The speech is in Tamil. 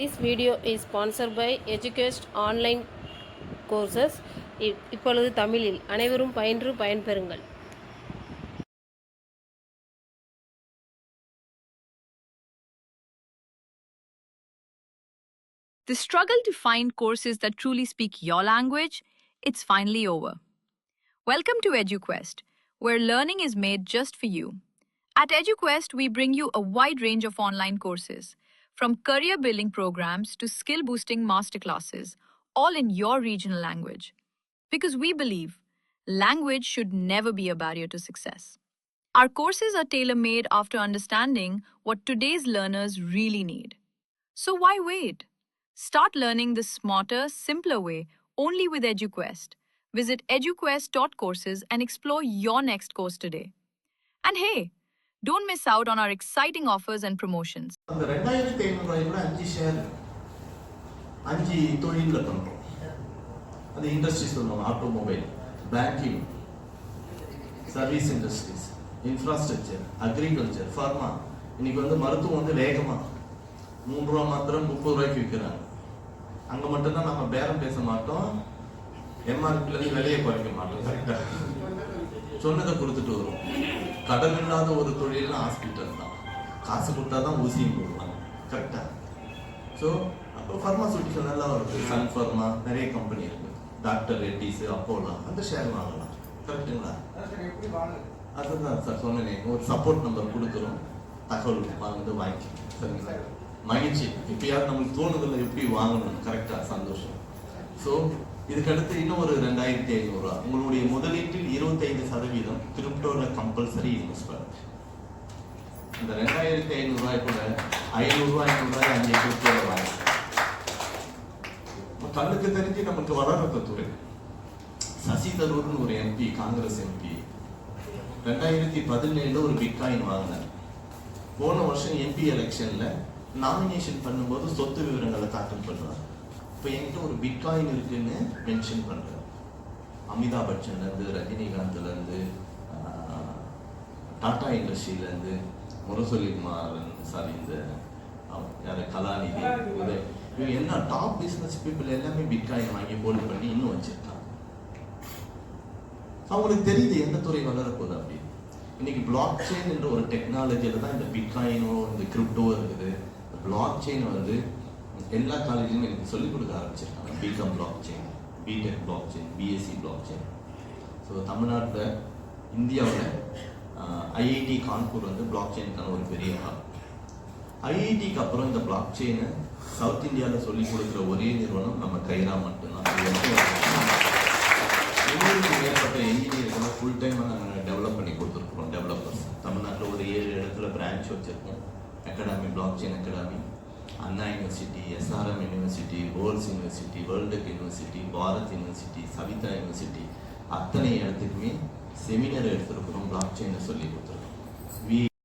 This video is sponsored by EduQuest online courses. இப்பொழுது தமிழில் அனைவரும் பயின்று பயன்பெறுங்கள். The struggle to find courses that truly speak your language, it's finally over. Welcome to EduQuest, where learning is made just for you. At EduQuest, we bring you a wide range of online courses, from career-building programs to skill-boosting masterclasses, all in your regional language. Because we believe language should never be a barrier to success. Our courses are tailor-made after understanding what today's learners really need. So why wait? Start learning the smarter, simpler way only with EduQuest. Visit eduquest.courses and explore your next course today. And hey, don't miss out on our exciting offers and promotions. அந்த 2500 ரூபாய்க்குள்ள 5 ஷேர் 5 தொழில்ல பண்றோம். அது இண்டஸ்ட்ரி சொல்லுவாங்க, automobile, banking, service industries, infrastructure, agriculture, pharma. இன்னைக்கு மருத்துவம் வேகமா 3 ரூபா மாத்திரம் 30 ரூபாய்க்கு விற்கிறாங்க. அங்க மட்டும்தான் நம்ம பேரம் பேச மாட்டோம், எம்ஆர்பில இருந்து விலையை குறைக்க மாட்டோம். கரெக்டா சொன்னதை கொடுத்துட்டு வரும். கடன் இல்லாத ஒரு தொழில்னா ஹாஸ்பிட்டல் தான். காசு கொடுத்தாதான் ஊசியும் போடுவாங்க. கரெக்டா? ஸோ அப்போ ஃபார்மாசூட்டிக்கல் நல்லா வருது. சன் ஃபார்மா, நிறைய கம்பெனி இருக்கு. டாக்டர் ரெட்டிஸ், அப்போலா, அந்த ஷேர் வாங்கலாம். கரெக்டுங்களா? அதுதான் சார் சொன்னேன். ஒரு சப்போர்ட் நம்பர் கொடுக்குறோம், தகவல் வாங்கி. சரிங்களா? மகிழ்ச்சி. இப்பயாவது நம்மளுக்கு தோணுதில்லை எப்படி வாங்கணும். கரெக்டா? சந்தோஷம். ஸோ இதுக்கடுத்து இன்னும் ஒரு 2500 ரூபா. உங்களுடைய முதலீட்டில் 25% கிரிப்டோல கம்பல்சரி இன்வெஸ்ட் பண்ணுங்க. இந்த 2500 ரூபாய் கூட 500 ரூபாய் 5 கிரிப்டோல வாங்க. கண்ணுக்கு தெரிஞ்சு நமக்கு வளர்ற துறை. சசி தரூர்னு ஒரு எம்பி, காங்கிரஸ் எம்பி, 2017 ஒரு பிட்காயின் வாங்கினார். போன வருஷம் எம்பி எலெக்ஷன்ல நாமினேஷன் பண்ணும்போது சொத்து விவரங்களை தாக்கல் பண்றாரு. இப்போ என்கிட்ட ஒரு பிட்காயின் இருக்குன்னு மென்ஷன் பண்றாரு. அமிதாப் பச்சன்ல இருந்து, ரஜினிகாந்த்ல இருந்து, டாடா இண்டஸ்ட்ரியில இருந்து, முரசொலிகுமார், சாரி இந்த யாரு கலாநிதி, இவங்க என்ன டாப் பிசினஸ் பீப்புள் எல்லாமே பிட்காயின் வாங்கி ஹோல்ட் பண்ணி இன்னும் வச்சிருக்காங்க. அவங்களுக்கு தெரியுது எந்த துறை வளரப்போகுது அப்படின்னு. இன்னைக்கு பிளாக் செயின் என்ற ஒரு டெக்னாலஜியில தான் இந்த பிட்காயினோ இந்த கிரிப்டோ இருக்குது. பிளாக் செயின் எல்லா காலேஜிலும் எனக்கு சொல்லிக் கொடுக்க ஆரம்பிச்சிருக்காங்க. BCom blockchain, BTech blockchain, BSc blockchain. So தமிழ்நாட்டில், இந்தியாவில் ஐஐடி கான்பூர் பிளாக் செயினுக்கான ஒரு பெரிய ஹால். ஐஐடிக்கு அப்புறம் இந்த பிளாக் செயினை சவுத் இந்தியாவில் சொல்லிக் கொடுக்குற ஒரே நிறுவனம் நம்ம கைரா மட்டும்தான். 700க்கு மேற்பட்ட என்ஜினியர்களை ஃபுல் டைமாக நாங்கள் டெவலப் பண்ணி கொடுத்துருக்குறோம். டெவலப்பர்ஸ் தமிழ்நாட்டில் ஒரு 7 இடத்துல பிரான்ச் வச்சுருக்கோம். Academy, blockchain academy, Anna university, SRM university, Vels university, Vel Tech university, Bharat university, Saveetha university, அத்தனை இடத்துக்குமே செமினார் எடுத்துருக்கிறோம். பிளாக் செயினை சொல்லி கொடுத்துருக்கோம்.